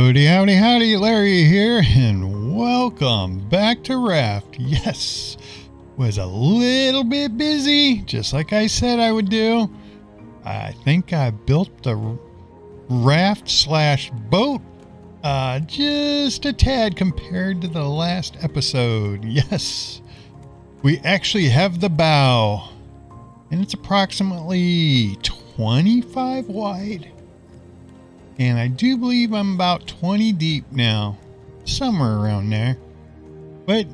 Howdy, howdy, howdy, Larry here, and welcome back to Raft. Yes, was a little bit busy, just like I said I would do. I think I built the raft slash boat just a tad compared to the last episode. Yes, we actually have the bow, and it's approximately 25 wide. And I do believe I'm about 20 deep now. Somewhere around there. But,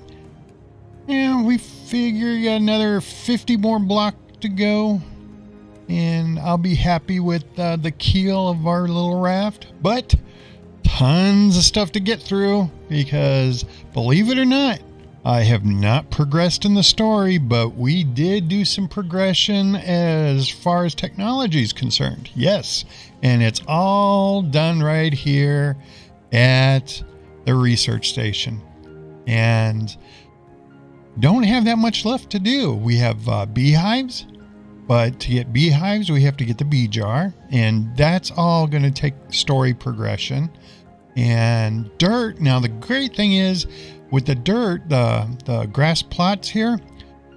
yeah, we figure we got another 50 more blocks to go. And I'll be happy with the keel of our little raft. But, tons of stuff to get through. Because, believe it or not, I have not progressed in the story, but we did do some progression as far as technology is concerned. Yes, and it's all done right here at the research station. And don't have that much left to do. We have beehives, but to get beehives, we have to get the bee jar, and that's all going to take story progression. And dirt. Now, the great thing is, with the dirt, the grass plots here,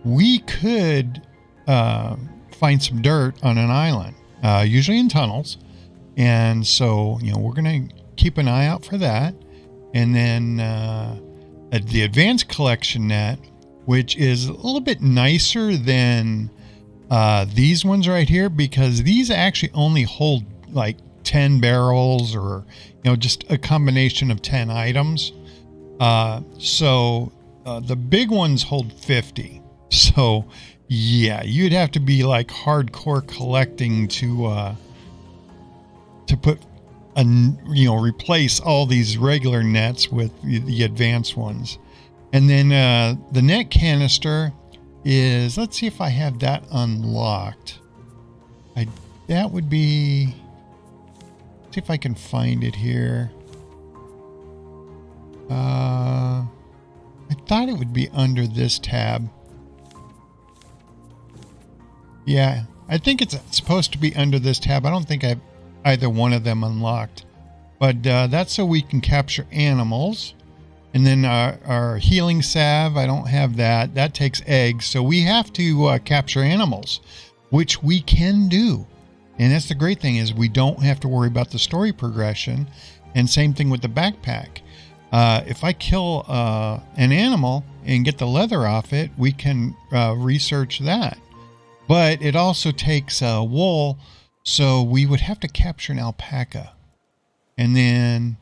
we could find some dirt on an island, usually in tunnels. And so, we're going to keep an eye out for that. And then the advanced collection net, which is a little bit nicer than these ones right here, because these actually only hold like 10 barrels or, just a combination of 10 items. So the big ones hold 50. So yeah, you'd have to be like hardcore collecting to put replace all these regular nets with the advanced ones. And then the net canister is, let's see if I have that unlocked. That would be, see if I can find it here. I thought it would be under this tab. Yeah, I think it's supposed to be under this tab. I don't think I have either one of them unlocked. But that's so we can capture animals. And then our healing salve, I don't have that. That takes eggs. So we have to capture animals, which we can do. And that's the great thing, is we don't have to worry about the story progression. And same thing with the backpack. If I kill an animal and get the leather off it, we can research that. But it also takes wool, so we would have to capture an alpaca. And then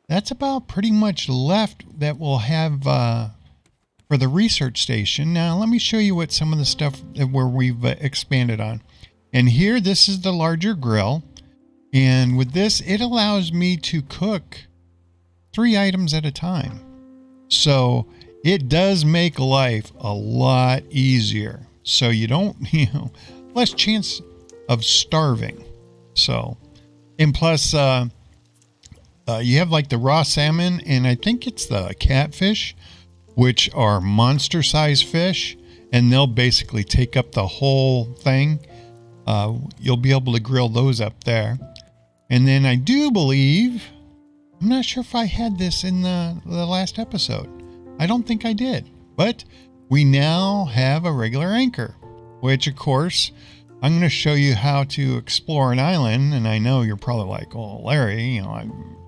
that's about pretty much left that we'll have for the research station. Now, let me show you what some of the stuff where we've expanded on. And here, this is the larger grill. And with this, it allows me to cook 3 items at a time. So it does make life a lot easier. So you don't, less chance of starving. So, and plus, you have like the raw salmon, and I think it's the catfish, which are monster size fish, and they'll basically take up the whole thing. You'll be able to grill those up there. And then I do believe, I'm not sure if I had this in the last episode. I don't think I did. But we now have a regular anchor, which, of course, I'm going to show you how to explore an island. And I know you're probably like, oh, Larry,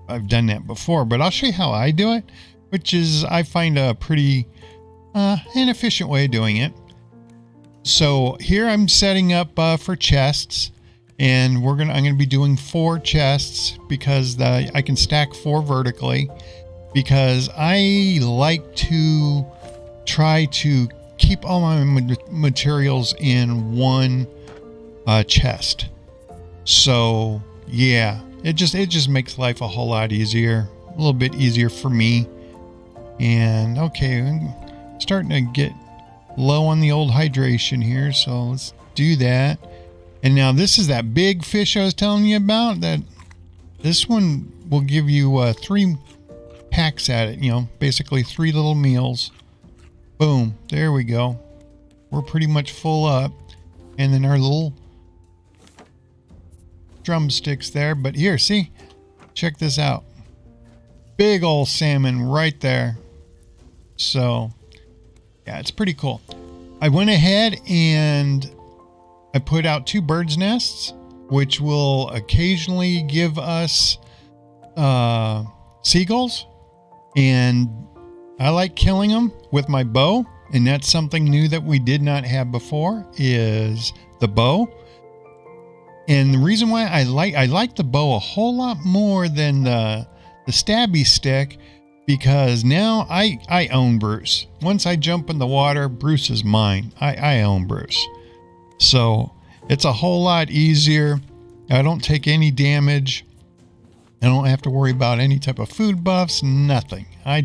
I've done that before. But I'll show you how I do it, which is I find a pretty an efficient way of doing it. So here I'm setting up for chests. And I'm going to be doing 4 chests because I can stack 4 vertically, because I like to try to keep all my materials in one chest. So yeah, it just makes life a whole lot easier, a little bit easier for me. And okay, I'm starting to get low on the old hydration here, so let's do that. And now this is that big fish I was telling you about. That this one will give you 3 hacks at it, basically 3 little meals. Boom, there we go. We're pretty much full up. And then our little drumsticks there. But here, see, check this out. big old salmon right there. So, yeah, it's pretty cool. I went ahead and I put out 2 birds' nests, which will occasionally give us seagulls. And I like killing them with my bow. And that's something new that we did not have before is the bow. And the reason why I like the bow a whole lot more than the stabby stick, because now I own Bruce. Once I jump in the water, Bruce is mine. I own Bruce. So it's a whole lot easier. I don't take any damage. I don't have to worry about any type of food buffs, nothing. I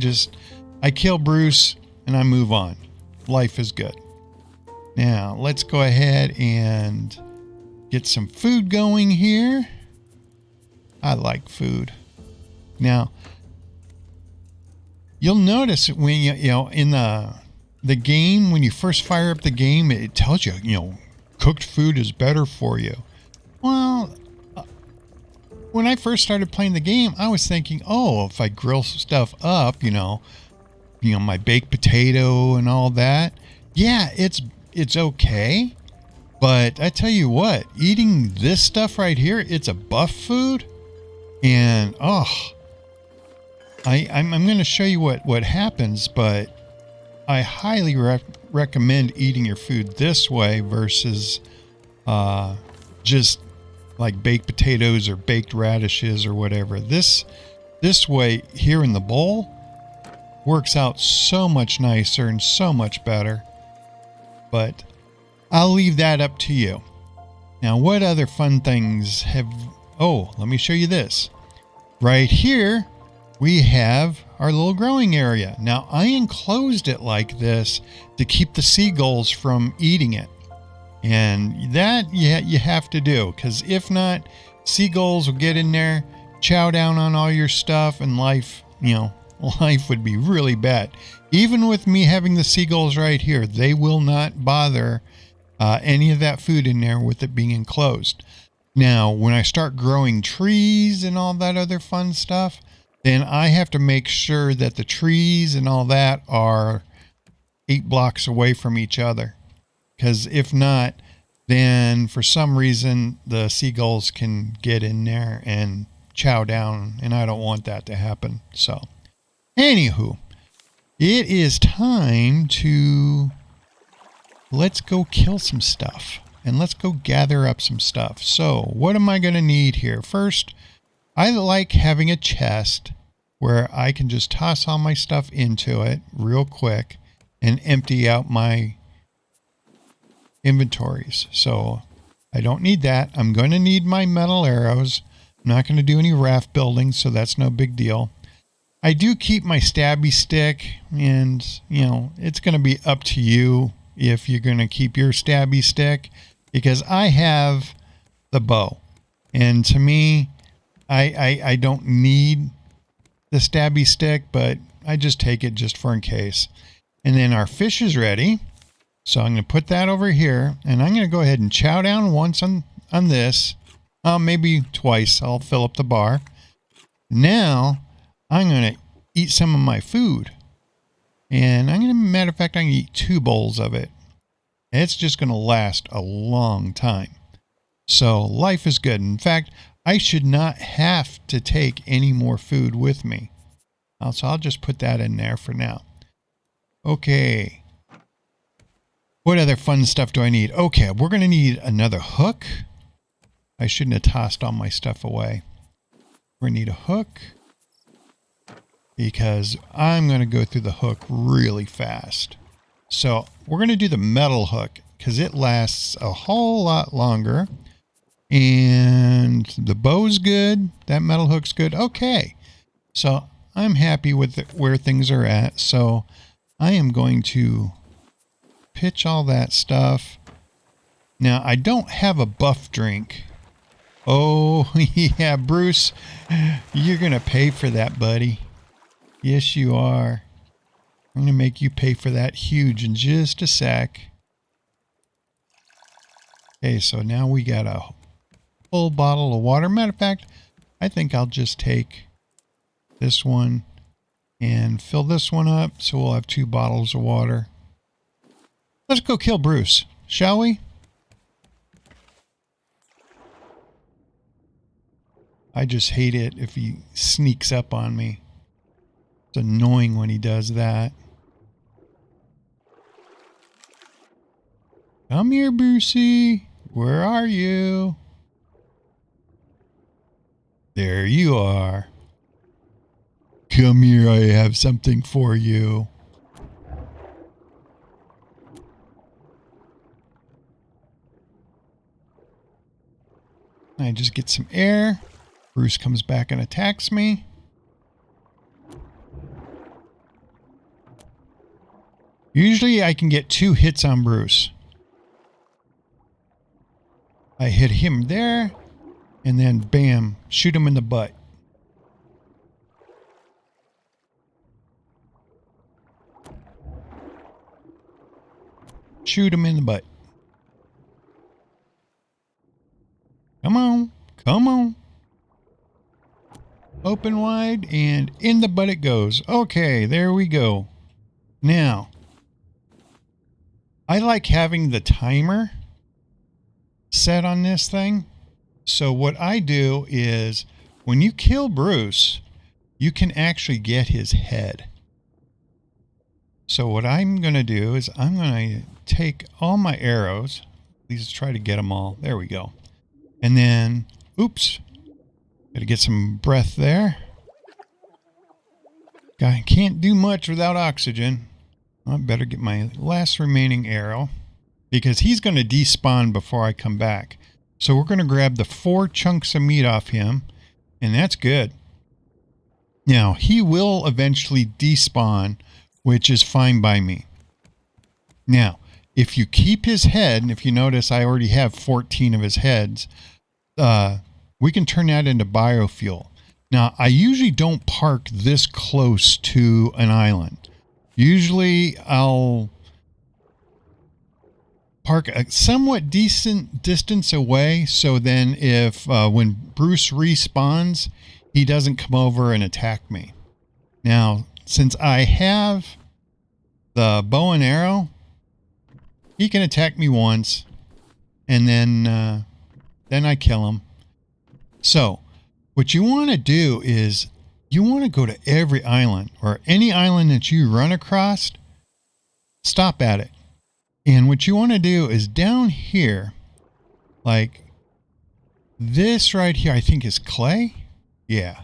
kill Bruce and I move on. Life is good. Now let's go ahead and get some food going here. I like food. Now, you'll notice when you know in the game, when you first fire up the game, it tells you, cooked food is better for you. Well, when I first started playing the game, I was thinking, oh, if I grill stuff up, my baked potato and all that, yeah, it's okay. But I tell you what, eating this stuff right here, it's a buff food. And, I'm going to show you what happens, but I highly recommend eating your food this way versus just like baked potatoes or baked radishes or whatever. This way here in the bowl works out so much nicer and so much better. But I'll leave that up to you. Now, what other fun things have... Oh, let me show you this. Right here, we have our little growing area. Now, I enclosed it like this to keep the seagulls from eating it. And that you have to do, because if not, seagulls will get in there, chow down on all your stuff, and life would be really bad. Even with me having the seagulls right here, they will not bother any of that food in there with it being enclosed. Now, when I start growing trees and all that other fun stuff, then I have to make sure that the trees and all that are 8 blocks away from each other. Because if not, then for some reason the seagulls can get in there and chow down, and I don't want that to happen. So, anywho, it is time to... let's go kill some stuff. And let's go gather up some stuff. So, what am I going to need here? First, I like having a chest where I can just toss all my stuff into it real quick and empty out my inventories. So, I don't need that. I'm going to need my metal arrows. I'm not going to do any raft building, so that's no big deal. I do keep my stabby stick, and, it's going to be up to you if you're going to keep your stabby stick, because I have the bow. And to me, I don't need the stabby stick, but I just take it just for in case. And then our fish is ready. So I'm going to put that over here, and I'm going to go ahead and chow down once on this. Maybe twice. I'll fill up the bar. Now, I'm going to eat some of my food. And matter of fact, I'm going to eat 2 bowls of it. It's just going to last a long time. So life is good. In fact, I should not have to take any more food with me. So I'll just put that in there for now. Okay. What other fun stuff do I need? Okay, we're going to need another hook. I shouldn't have tossed all my stuff away. We're going to need a hook, because I'm going to go through the hook really fast. So we're going to do the metal hook because it lasts a whole lot longer. And the bow's good. That metal hook's good. Okay. So I'm happy with where things are at. So I am going to pitch all that stuff. Now, I don't have a buff drink. Oh, yeah, Bruce, you're going to pay for that, buddy. Yes, you are. I'm going to make you pay for that huge in just a sec. Okay, so now we got a full bottle of water. Matter of fact, I think I'll just take this one And fill this one up so we'll have 2 bottles of water. Let's go kill Bruce, shall we? I just hate it if he sneaks up on me. It's annoying when he does that. Come here, Brucey. Where are you? There you are. Come here, I have something for you. I just get some air. Bruce comes back and attacks me. Usually I can get 2 hits on Bruce. I hit him there, and then bam, shoot him in the butt. Shoot him in the butt. Come on, come on. Open wide, and in the butt it goes. Okay, there we go. Now, I like having the timer set on this thing. So what I do is when you kill Bruce, you can actually get his head. So what I'm going to do is I'm going to take all my arrows. Let's try to get them all. There we go. And then, oops, got to get some breath there. Guy can't do much without oxygen. I better get my last remaining arrow because he's going to despawn before I come back. So we're going to grab the 4 chunks of meat off him, and that's good. Now, he will eventually despawn, which is fine by me. Now, if you keep his head, and if you notice I already have 14 of his heads, we can turn that into biofuel. Now, I usually don't park this close to an island. Usually I'll park a somewhat decent distance away, so then if when Bruce respawns, he doesn't come over and attack me. Now, since I have the bow and arrow, he can attack me once, and then I kill him. So, what you want to do is you want to go to every island, or any island that you run across, stop at it. And what you want to do is down here, like this right here, I think is clay. Yeah.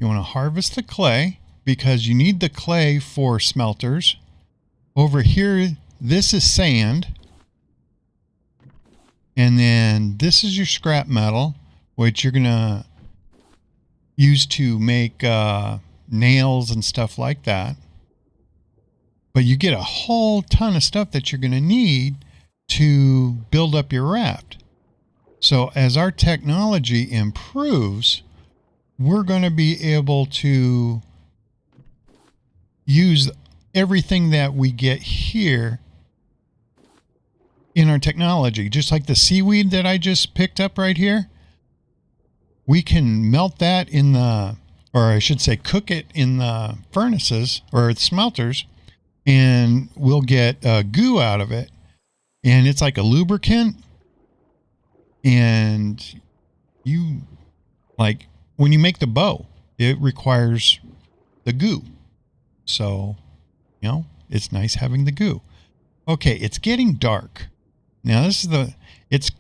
You want to harvest the clay because you need the clay for smelters. Over here, this is sand. And then this is your scrap metal, which you're going to use to make nails and stuff like that. But you get a whole ton of stuff that you're going to need to build up your raft. So as our technology improves, we're going to be able to use everything that we get here in our technology. Just like the seaweed that I just picked up right here. We can melt that in the, or I should say cook it in the furnaces or the smelters, and we'll get goo out of it. And it's like a lubricant. And you, like, when you make the bow, it requires the goo. So, you know, it's nice having the goo. Okay, it's getting dark. Now, it's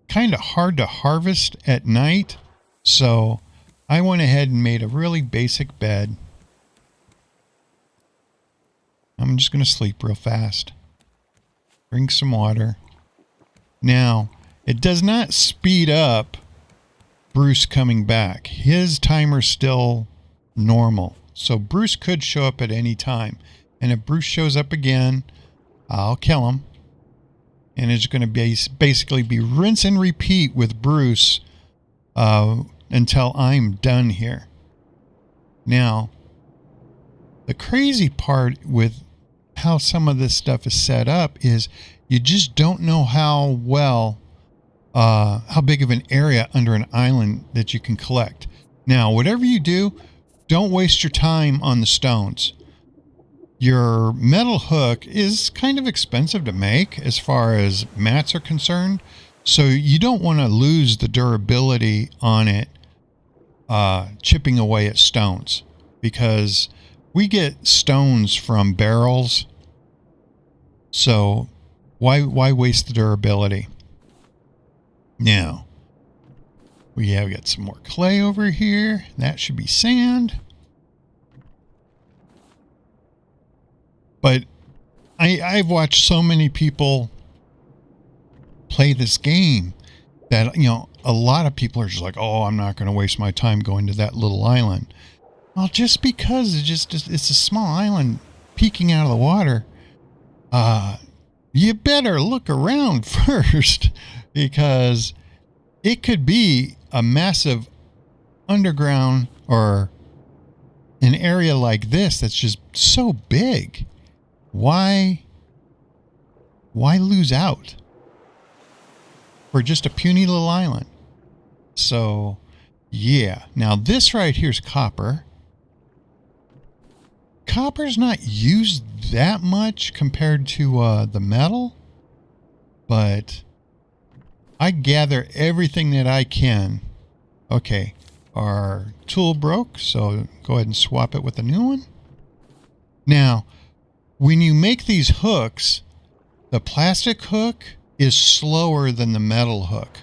kind of hard to harvest at night. So I went ahead and made a really basic bed. I'm just going to sleep real fast. Drink some water. Now, it does not speed up Bruce coming back. His timer's still normal. So Bruce could show up at any time. And if Bruce shows up again, I'll kill him. And it's going to basically be rinse and repeat with Bruce until I'm done here. Now, the crazy part with how some of this stuff is set up is you just don't know how big of an area under an island that you can collect. Now, whatever you do, don't waste your time on the stones. Your metal hook is kind of expensive to make as far as mats are concerned, so you don't want to lose the durability on it chipping away at stones, because we get stones from barrels, so why waste the durability? Now, we got some more clay over here. That should be sand. But I've watched so many people play this game that, a lot of people are just like, oh, I'm not going to waste my time going to that little island. Well, just because it's a small island peeking out of the water, you better look around first, because it could be a massive underground or an area like this that's just so big. Why lose out for just a puny little island? So, yeah. Now, this right here is copper. Copper's not used that much compared to the metal, but I gather everything that I can. Okay, our tool broke, so go ahead and swap it with a new one. Now, when you make these hooks, the plastic hook is slower than the metal hook.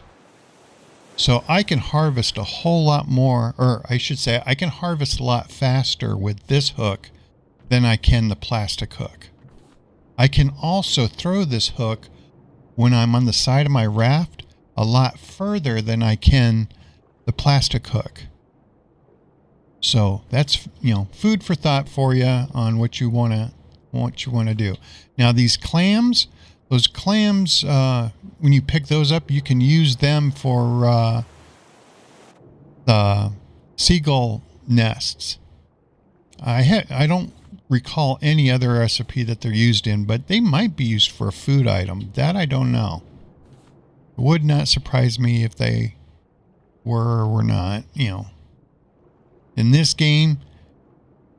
So I can harvest a whole lot more, or I should say, I can harvest a lot faster with this hook than I can the plastic hook. I can also throw this hook when I'm on the side of my raft a lot further than I can the plastic hook. So that's, food for thought for you on what you want to do. Now, these clams, when you pick those up, you can use them for the seagull nests. I don't recall any other recipe that they're used in, but they might be used for a food item. That I don't know. It would not surprise me if they were or were not. In this game,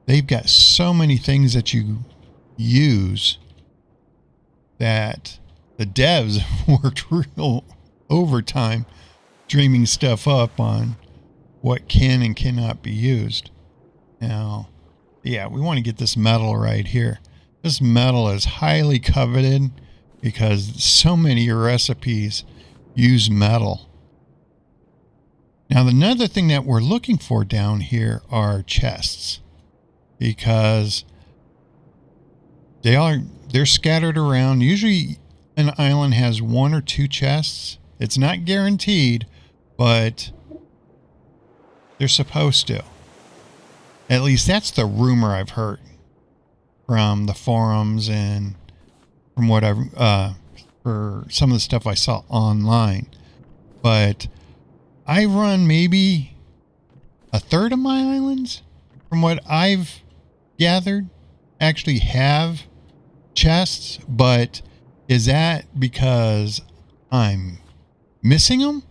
they've got so many things that you use that the devs worked real overtime dreaming stuff up on what can and cannot be used. Now, yeah, we want to get this metal right here. This metal is highly coveted because so many recipes use metal. Now, another thing that we're looking for down here are chests, because they're scattered around. Usually an island has 1 or 2 chests. It's not guaranteed, but they're supposed to. At least that's the rumor I've heard from the forums and from what for some of the stuff I saw online. But I run maybe a third of my islands, from what I've gathered, actually have chests. But is that because I'm missing them?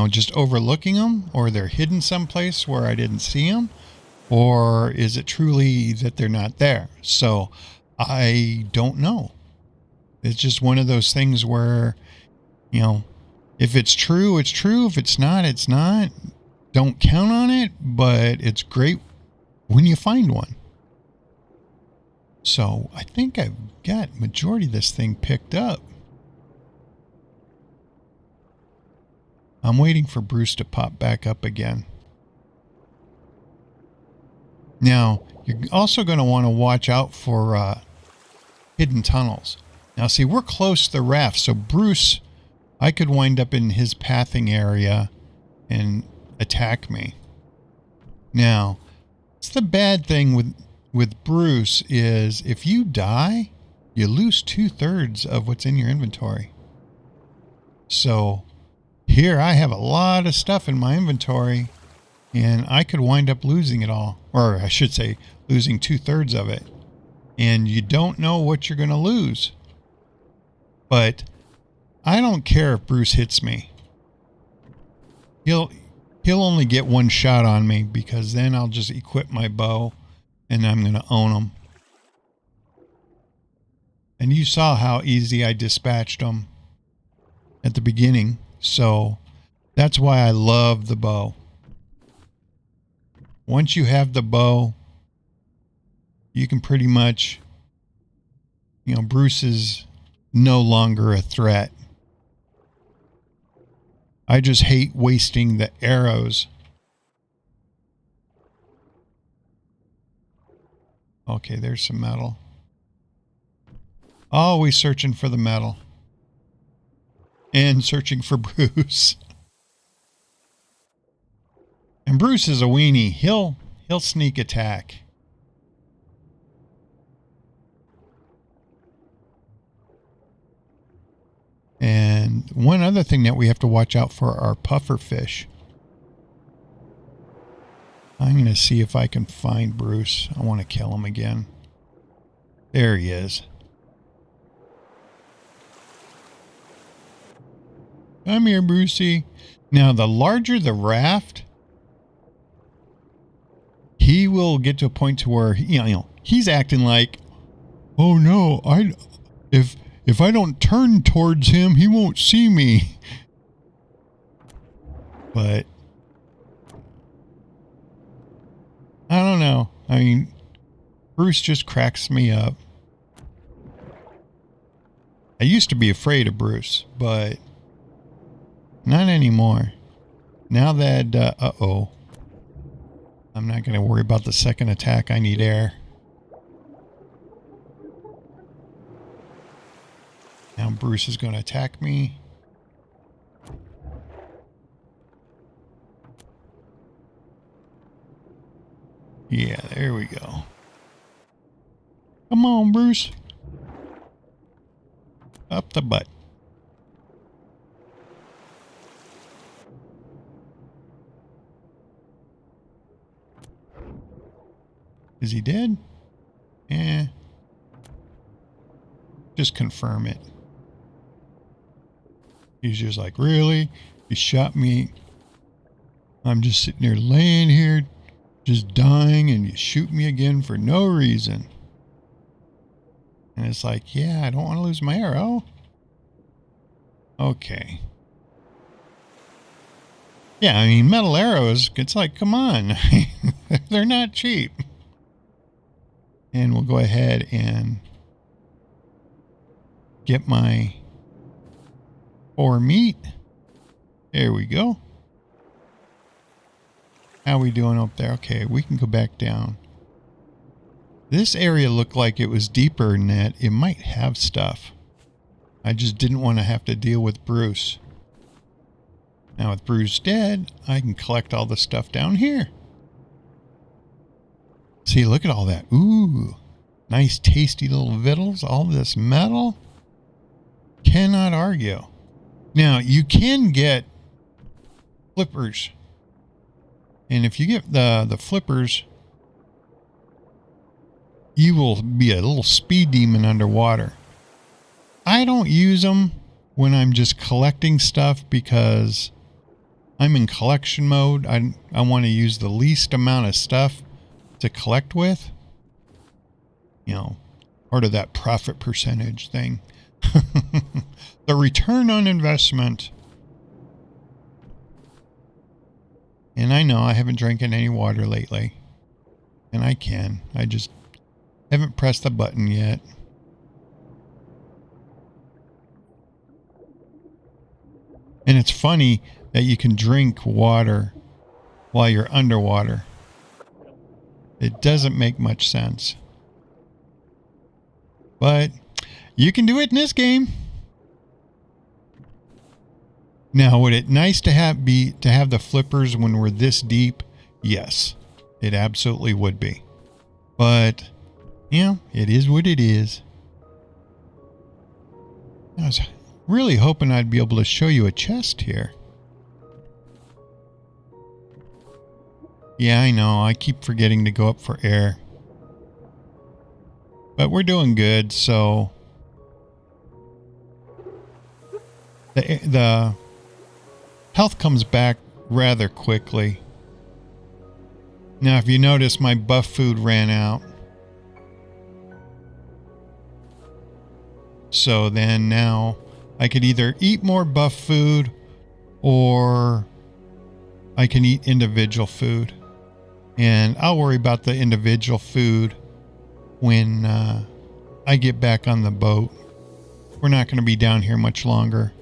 Just overlooking them, or they're hidden someplace where I didn't see them? Or is it truly that they're not there? So I don't know. It's just one of those things where, if it's true, it's true. If it's not, it's not. Don't count on it, but it's great when you find one. So I think I've got majority of this thing picked up. I'm waiting for Bruce to pop back up again. Now, you're also going to want to watch out for hidden tunnels. Now, see, we're close to the raft, so Bruce, I could wind up in his pathing area and attack me. Now, it's the bad thing with Bruce is if you die, you lose 2/3 of what's in your inventory. So here I have a lot of stuff in my inventory, and I could wind up losing it all. Or I should say losing 2/3 of it. And you don't know what you're going to lose. But I don't care if Bruce hits me. He'll he'll only get one shot on me because then I'll just equip my bow and I'm going to own him. And you saw how easy I dispatched him at the beginning. So that's why I love the bow. Once you have the bow, you can pretty much, Bruce is no longer a threat. I just hate wasting the arrows. Okay, there's some metal. Always searching for the metal. And searching for Bruce. And Bruce is a weenie. He'll sneak attack. And one other thing that we have to watch out for are puffer fish. I'm going to see if I can find Bruce. I want to kill him again. There he is. Come here, Brucey. Now, the larger the raft, he will get to a point to where, he's acting like, oh no, if I don't turn towards him, he won't see me. But I don't know. I mean, Bruce just cracks me up. I used to be afraid of Bruce, but not anymore. Now that, uh-oh. I'm not going to worry about the second attack. I need air. Now Bruce is going to attack me. Yeah, there we go. Come on, Bruce. Up the butt. Is he dead? Eh. Just confirm it. He's just like, really? You shot me. I'm just sitting there laying here, just dying, and you shoot me again for no reason. And it's like, yeah, I don't want to lose my arrow. Okay. Yeah, I mean, metal arrows, it's like, come on. They're not cheap. And we'll go ahead and get my 4 meat. There we go. How we doing up there? Okay, we can go back down. This area looked like it was deeper than that. It might have stuff. I just didn't want to have to deal with Bruce. Now with Bruce dead, I can collect all the stuff down here. See, look at all that. Ooh, nice tasty little victuals. All this metal. Cannot argue. Now, you can get flippers. And if you get the flippers, you will be a little speed demon underwater. I don't use them when I'm just collecting stuff because I'm in collection mode. I want to use the least amount of stuff to collect with. Part of that profit percentage thing. The return on investment. And I know I haven't drank any water lately. And I can. I just haven't pressed the button yet. And it's funny that you can drink water while you're underwater. It doesn't make much sense. But you can do it in this game. Now, would it nice to have the flippers when we're this deep? Yes, it absolutely would be. But, it is what it is. I was really hoping I'd be able to show you a chest here. Yeah, I know. I keep forgetting to go up for air. But we're doing good, so the health comes back rather quickly. Now, if you notice, my buff food ran out. So then now I could either eat more buff food or I can eat individual food. And I'll worry about the individual food when I get back on the boat. We're not going to be down here much longer.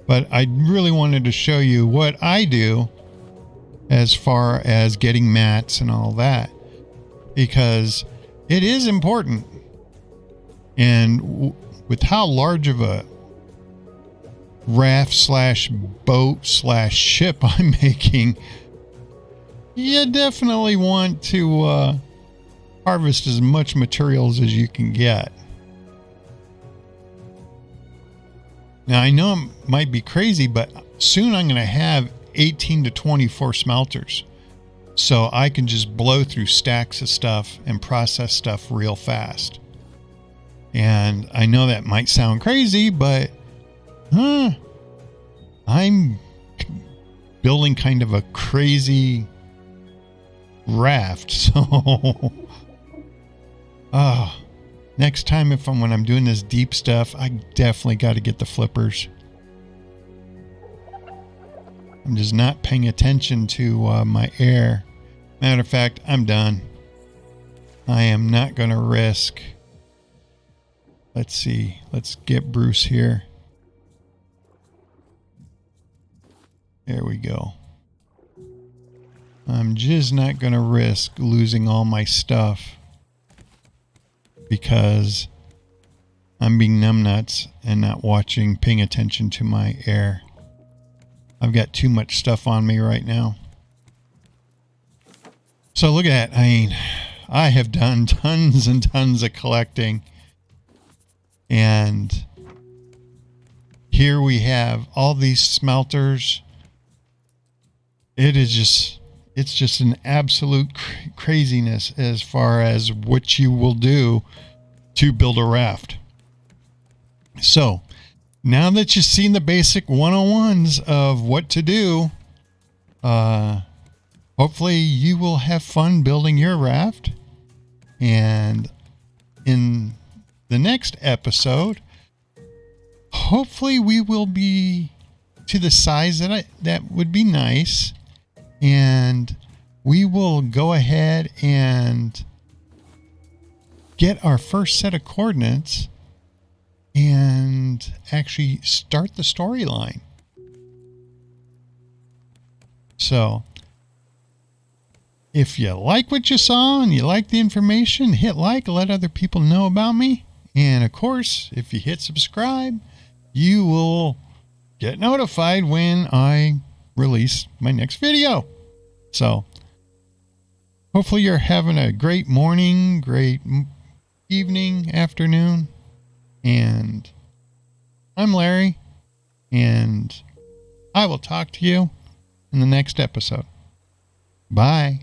But I really wanted to show you what I do as far as getting mats and all that, because it is important. And with how large of a raft slash boat slash ship I'm making, you definitely want to harvest as much materials as you can get. Now, I know it might be crazy, but soon I'm going to have 18 to 24 smelters. So I can just blow through stacks of stuff and process stuff real fast. And I know that might sound crazy, but I'm building kind of a crazy raft. So, next time when I'm doing this deep stuff, I definitely got to get the flippers. I'm just not paying attention to my air. Matter of fact, I'm done. I am not going to risk. Let's see. Let's get Bruce here. There we go. I'm just not going to risk losing all my stuff because I'm being numbnuts and not paying attention to my air. I've got too much stuff on me right now. So look at that. I mean, I have done tons and tons of collecting. And here we have all these smelters. It's just an absolute craziness as far as what you will do to build a raft. So now that you've seen the basic 101s of what to do, hopefully you will have fun building your raft. And in the next episode, hopefully we will be to the size that would be nice. And we will go ahead and get our first set of coordinates and actually start the storyline. So, if you like what you saw and you like the information, hit like, let other people know about me. And of course, if you hit subscribe, you will get notified when I release my next video. So, hopefully you're having a great morning, great evening, afternoon. And I'm Larry, and I will talk to you in the next episode. Bye.